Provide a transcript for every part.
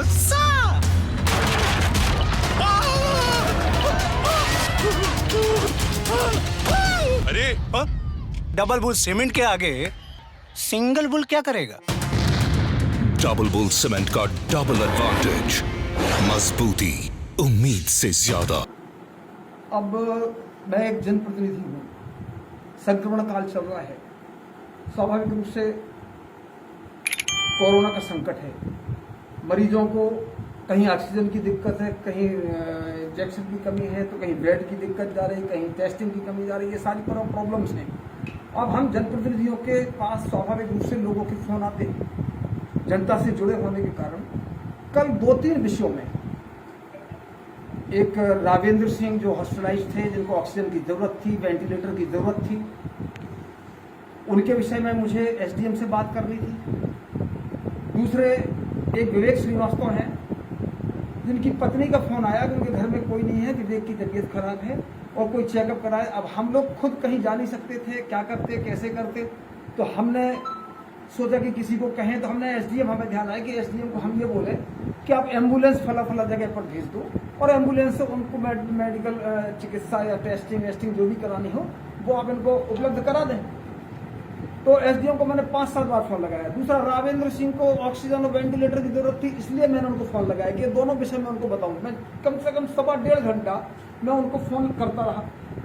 गुस्सा। अरे double bull cement के आगे सिंगल बुल क्या करेगा? डबल बुल सीमेंट का डबल एडवांटेज, मजबूती उम्मीद से ज्यादा। अब मैं एक जनप्रतिनिधि हूँ, संक्रमण काल चल रहा है, स्वाभाविक रूप से कोरोना का संकट है। मरीजों को कहीं ऑक्सीजन की दिक्कत है, कहीं इंजेक्शन की कमी है, तो कहीं बेड की दिक्कत जा रही है, कहीं टेस्टिंग की कमी जा रही है। ये सारी प्रॉब्लम्स हैं। अब हम जनप्रतिनिधियों के पास स्वाभाविक रूप से लोगों के फोन आते हैं, जनता से जुड़े होने के कारण। कल 2-3 विषयों में, एक रावेंद्र सिंह जो हॉस्पिटलाइज थे, जिनको ऑक्सीजन की जरूरत थी, वेंटिलेटर की जरूरत थी, उनके विषय में मुझे एसडीएम से बात करनी थी। दूसरे एक विवेक श्रीवास्तव हैं, जिनकी पत्नी का फोन आया कि उनके घर में कोई नहीं है, विवेक की तबीयत खराब है और कोई चेकअप कराए। अब हम लोग खुद कहीं जा नहीं सकते थे, क्या करते कैसे करते, तो हमने सोचा कि किसी को कहें। तो हमने एसडीएम, हमें ध्यान आया कि एसडीएम को हम ये बोले कि आप एम्बुलेंस फला फला जगह पर भेज दो और एम्बुलेंस से उनको मेडिकल चिकित्सा या टेस्टिंग वेस्टिंग जो भी करानी हो वो आप इनको उपलब्ध करा दें। तो एसडीएम को मैंने 5-7 बार फोन लगाया। दूसरा, रावेंद्र सिंह को ऑक्सीजन और वेंटिलेटर की जरूरत थी, इसलिए मैंने उनको फोन लगाया कि दोनों विषय में उनको बताऊं। मैं कम से कम 1.5 घंटा मैं उनको फोन करता रहा।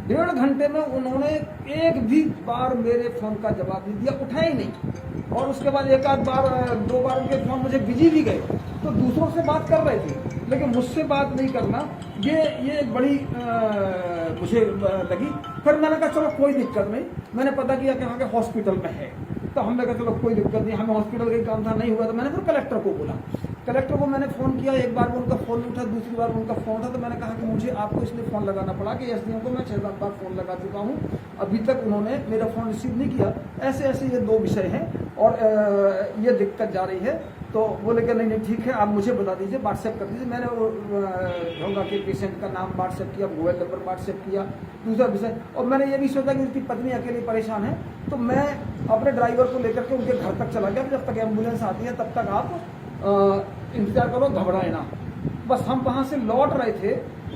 1.5 घंटे में उन्होंने एक भी बार मेरे फोन का जवाब नहीं दिया, उठाया ही नहीं। और उसके बाद 1-2 बार उनके फोन मुझे बिजी भी गए। तो दूसरों से बात कर रहे थे, लेकिन मुझसे बात नहीं करना, ये एक बड़ी मुझे लगी। फिर मैंने कहा चलो कोई दिक्कत नहीं। मैंने पता किया कि वहाँ के हॉस्पिटल में है, तो हमने कहा चलो कोई दिक्कत नहीं, हमें हॉस्पिटल का काम था, नहीं हुआ तो मैंने फिर कलेक्टर को बोला। कलेक्टर को मैंने फोन किया, एक बार वो उनका फोन उठा, दूसरी बार उनका फोन उठा। तो मैंने कहा कि मुझे आपको इसलिए फोन लगाना पड़ा कि एसडीएम को मैं 6-7 बार फोन लगा चुका हूँ, अभी तक उन्होंने मेरा फोन रिसीव नहीं किया। ऐसे ऐसे ये 2 विषय हैं और ये दिक्कत जा रही है। तो बोले कि नहीं ठीक है, आप मुझे बता दीजिए, व्हाट्सएप कर दीजिए। मैंने ढोंगा के पेशेंट का नाम व्हाट्सएप किया, मोबाइल नंबर व्हाट्सएप किया। दूसरा विषय, और मैंने ये भी सोचा कि उसकी पत्नी अकेली परेशान है, तो मैं अपने ड्राइवर को लेकर के उनके घर तक चला गया। जब तक एम्बुलेंस आती है तब तक आप इंतजार करो, घबराए ना। बस हम वहाँ से लौट रहे थे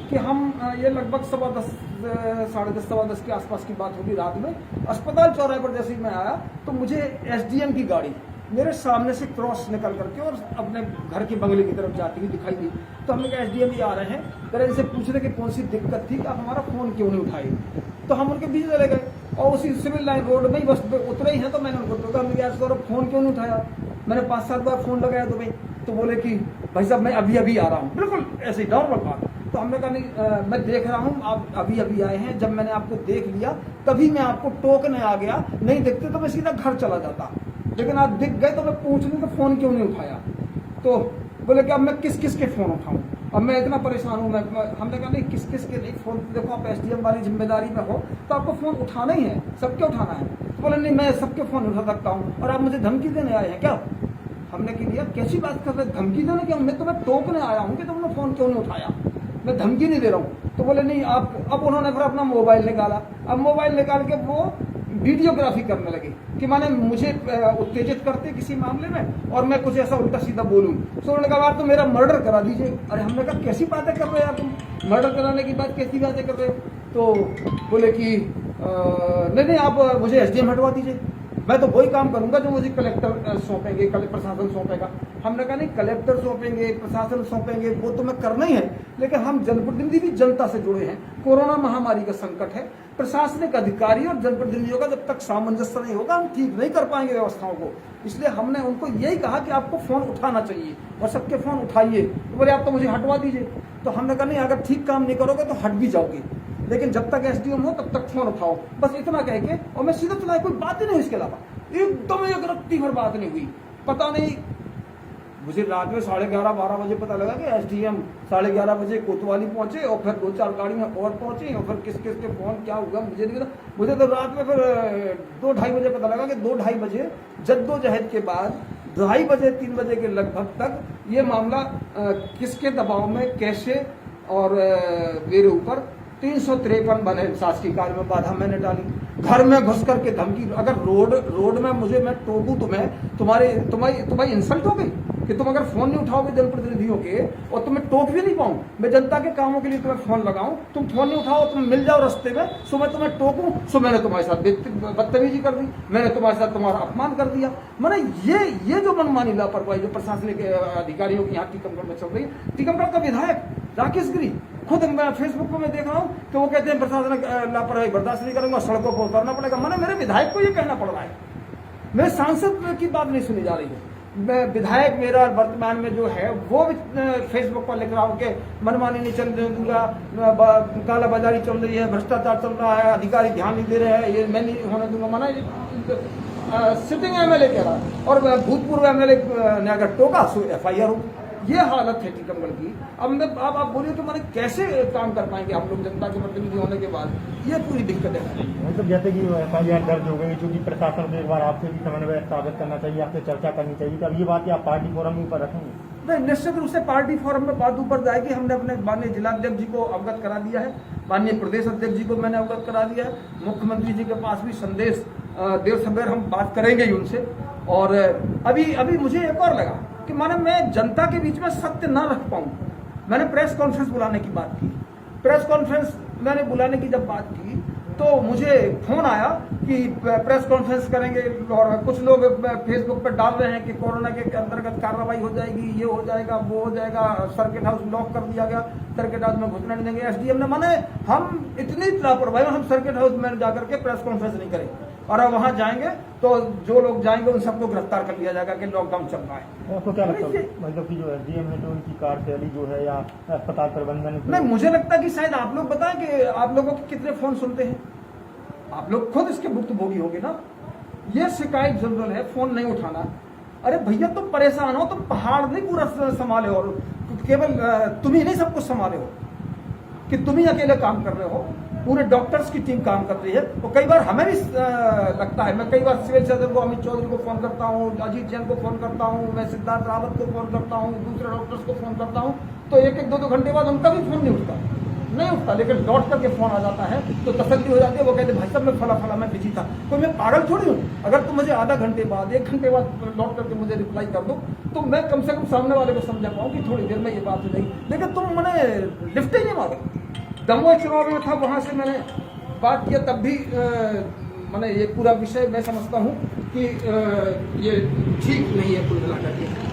कि हम ये लगभग 10:15 10:10 के आसपास की बात होगी रात में। अस्पताल चौराहे पर जैसे ही मैं आया तो मुझे एसडीएम की गाड़ी मेरे सामने से क्रॉस निकल करके और अपने घर के बंगले की तरफ जाती हुई दिखाई दी। तो हमने कहा एसडीएम ही आ रहे हैं, जरा इनसे पूछ रहे कि कौन सी दिक्कत थी कि आप हमारा फोन क्यों नहीं उठाए। तो हम उनके बीच चले गए और उसी सिविल लाइन रोड में ही बस उतरे ही हैं। तो मैंने उनको टोका, हमने कहा सर फोन क्यों नहीं उठाया। मैंने 5-7 बार फोन लगाया तो भाई, तो बोले कि भाई साहब मैं अभी अभी आ रहा हूँ, बिल्कुल ऐसे ही नॉर्मल बात। तो हमने कहा नहीं मैं देख रहा हूँ, आप अभी अभी आए हैं, जब मैंने आपको देख लिया तभी मैं आपको टोकने आ गया, नहीं दिखते तो मैं सीधा घर चला जाता, लेकिन आप दिख गए तो मैं पूछ लूँ तो फोन क्यों नहीं उठाया। तो बोले कि अब मैं किस किस के फोन उठाऊं, अब मैं इतना परेशान हूँ। हमने कहा नहीं किस किस के नहीं फोन, देखो आप एसडीएम वाली जिम्मेदारी में हो तो आपको फोन उठाना ही है, सबके उठाना है। तो बोले नहीं मैं सबके फोन उठा सकता हूँ और आप मुझे धमकी देने आए हैं क्या। हमने कह दिया कैसी बात कर रहे, धमकी देने क्या, मैं तुम्हें टोकने आया हूँ कि तुमने फोन क्यों नहीं उठाया, मैं धमकी नहीं दे रहा हूँ। तो बोले नहीं आप, अब उन्होंने फिर अपना मोबाइल निकाला। अब मोबाइल निकाल के वो वीडियोग्राफी करने लगे कि माने मुझे उत्तेजित करते किसी मामले में और मैं कुछ ऐसा उल्टा सीधा बोलूं। तो उन्होंने कहा आप तो मेरा मर्डर करा दीजिए। अरे हमने कहा कैसी बातें कर रहे हैं आप, तुम मर्डर कराने की बात कैसी बातें कर रहे हो। तो बोले कि नहीं आप मुझे एसडीएम हटवा दीजिए, मैं तो वही काम करूंगा जो मुझे कलेक्टर सौंपेंगे, प्रशासन सौंपेगा। हमने कहा नहीं कलेक्टर सौंपेंगे, प्रशासन सौंपेंगे, वो तो मैं करना ही है, लेकिन हम जनप्रतिनिधि भी जनता से जुड़े हैं। कोरोना महामारी का संकट है, प्रशासनिक अधिकारी और जनप्रतिनिधियों का जब तक सामंजस्य नहीं होगा हम ठीक नहीं कर पाएंगे व्यवस्थाओं को। इसलिए हमने उनको यही कहा कि आपको फोन उठाना चाहिए और सबके फोन उठाइए। तो बोले आप तो मुझे हटवा दीजिए। तो हमने कहा नहीं अगर ठीक काम नहीं करोगे तो हट भी जाओगे, लेकिन जब तक एसडीएम हो तब तक फोन उठाओ, बस इतना कह के। और मैं सीधा चला, कोई बात ही नहीं इसके अलावा, एकदम एक रत्ती भर बात नहीं हुई। पता नहीं मुझे रात में 11:30-12 बजे पता लगा कि एसडीएम 11:30 बजे कोतवाली पहुंचे और फिर 2-4 गाड़ी में और पहुंचे और फिर किस किस के फोन क्या हुआ मुझे नहीं पता। मुझे तो रात में फिर 2-2:30 बजे पता लगा कि 2-2:30 बजे जद्दोजहद के बाद 2:30 बजे 3 बजे के लगभग तक ये मामला किसके दबाव में कैसे और मेरे ऊपर 353 बने शासकीय कार्य में बाधा मैंने डाली। घर में घुस करके धमकी। अगर रोड में मैं टोकूं तुम्हारी इंसल्ट हो गई कि तुम अगर फोन नहीं उठाओगे जनप्रतिनिधियों के, और तुम्हें टोक भी नहीं पाऊं, मैं जनता के कामों के लिए तुम्हें फोन लगाऊं, तुम फोन नहीं उठाओ, तुम मिल जाओ रास्ते में, सो मैं तुम्हें टोकूं, सो मैंने तुम्हारे साथ बदतमीजी कर दी, मैंने तुम्हारे साथ तुम्हारा अपमान कर दिया। मैंने ये जो मनमानी लापरवाही जो प्रशासनिक अधिकारियों की यहाँ टीकमगढ़ में चल रही है। टीकमगढ़ का विधायक राकेश गिरी खुद मैं फेसबुक पर मैं देख रहा हूँ कि वो कहते हैं प्रशासनिक लापरवाही बर्दाश्त नहीं करूंगा, सड़कों पर उतरना पड़ेगा। मैंने मेरे विधायक को ये कहना पड़ रहा है, मेरे सांसद की बात नहीं सुनी जा रही है। विधायक मेरा वर्तमान में जो है वो भी फेसबुक पर लिख रहा हूँ कि मनमानी नहीं चलने दूंगा, काला बाजारी चल रही है, भ्रष्टाचार चल रहा है, अधिकारी ध्यान नहीं दे रहे हैं, ये मैं नहीं होने दूंगा। माना सिटिंग एमएलए कह रहा है, और भूतपूर्व एमएलए ने अगर टोका सो FIR हो। ये हालत है टीकमगढ़ की। अब आप बोलिए तो मैंने कैसे काम कर पाएंगे हम लोग जनता के प्रतिनिधि होने के बाद, ये पूरी दिक्कत है। मतलब जैसे कि FIR दर्ज हो गई, चूंकि प्रशासन को एक बार आपसे भी समन्वय स्थापित करना चाहिए, आपसे चर्चा करनी चाहिए, तो अब ये बात आप पार्टी फोरम के ऊपर रखेंगे? नहीं, निश्चित रूप से पार्टी फोरम में बात ऊपर जाएगी। हमने अपने माननीय जिलाध्यक्ष जी को अवगत करा दिया है, माननीय प्रदेश अध्यक्ष जी को मैंने अवगत करा दिया है, मुख्यमंत्री जी के पास भी संदेश देर सवेर हम बात करेंगे ही उनसे। और अभी मुझे एक और लगा कि माने मैं जनता के बीच में सत्य ना रख पाऊं। मैंने प्रेस कॉन्फ्रेंस बुलाने की बात की, प्रेस कॉन्फ्रेंस मैंने बुलाने की जब बात की तो मुझे फोन आया कि प्रेस कॉन्फ्रेंस करेंगे, और कुछ लोग फेसबुक पर डाल रहे हैं कि कोरोना के अंतर्गत कार्रवाई हो जाएगी, ये हो जाएगा, वो हो जाएगा, सर्किट हाउस ब्लॉक कर दिया गया, सर्किट हाउस में घुसने नहीं देंगे। SDM ने माने हम इतनी लापरवाही, हम सर्किट हाउस में जाकर के प्रेस कॉन्फ्रेंस नहीं करेंगे, और अब वहां जाएंगे तो जो लोग जाएंगे उन सबको गिरफ्तार कर लिया जाएगा कि लॉकडाउन चल रहा है। आपको क्या लगता है, मतलब कि जो SDM है, जो उनकी कार्यशैली जो है या अस्पताल प्रबंधन? नहीं, मुझे लगता है कि शायद आप लोग बताएं कि आप लोगों के कितने फोन सुनते हैं, आप लोग खुद इसके भुक्तभोगी होंगे ना। ये शिकायत जनरल है, फोन नहीं उठाना। अरे भैया तुम परेशान हो, तुम पहाड़ नहीं पूरा संभाले, और केवल तुम ही नहीं सब कुछ संभाले हो कि तुम ही अकेले काम कर रहे हो, पूरे डॉक्टर्स की टीम काम कर रही है। और कई बार हमें भी लगता है, मैं कई बार सिविल सर्जन को, अमित चौधरी को फोन करता हूँ, अजीत जैन को फोन करता हूँ, मैं सिद्धार्थ रावत को फोन करता हूँ, दूसरे डॉक्टर्स को फोन करता हूँ, तो एक 2 घंटे बाद उनका भी फोन नहीं उठता, लेकिन लौट करके फोन आ जाता है तो तसल्ली हो जाती है। वो कहते भाई साहब मैं फला मैं बिजी था। कोई मैं पागल थोड़ी हूँ, अगर तुम मुझे आधा घंटे बाद 1 घंटे बाद लौट करके मुझे रिप्लाई कर दो तो मैं कम से कम सामने वाले को समझा पाऊँ कि थोड़ी देर में ये बात हो जाएगी। लेकिन तुम मैंने लिफ्ट ही नहीं मारे। दमोह चुनाव में था, वहां से मैंने बात किया, तब भी मैंने ये पूरा विषय मैं समझता हूँ कि ये ठीक नहीं है कुल मिलाकर के।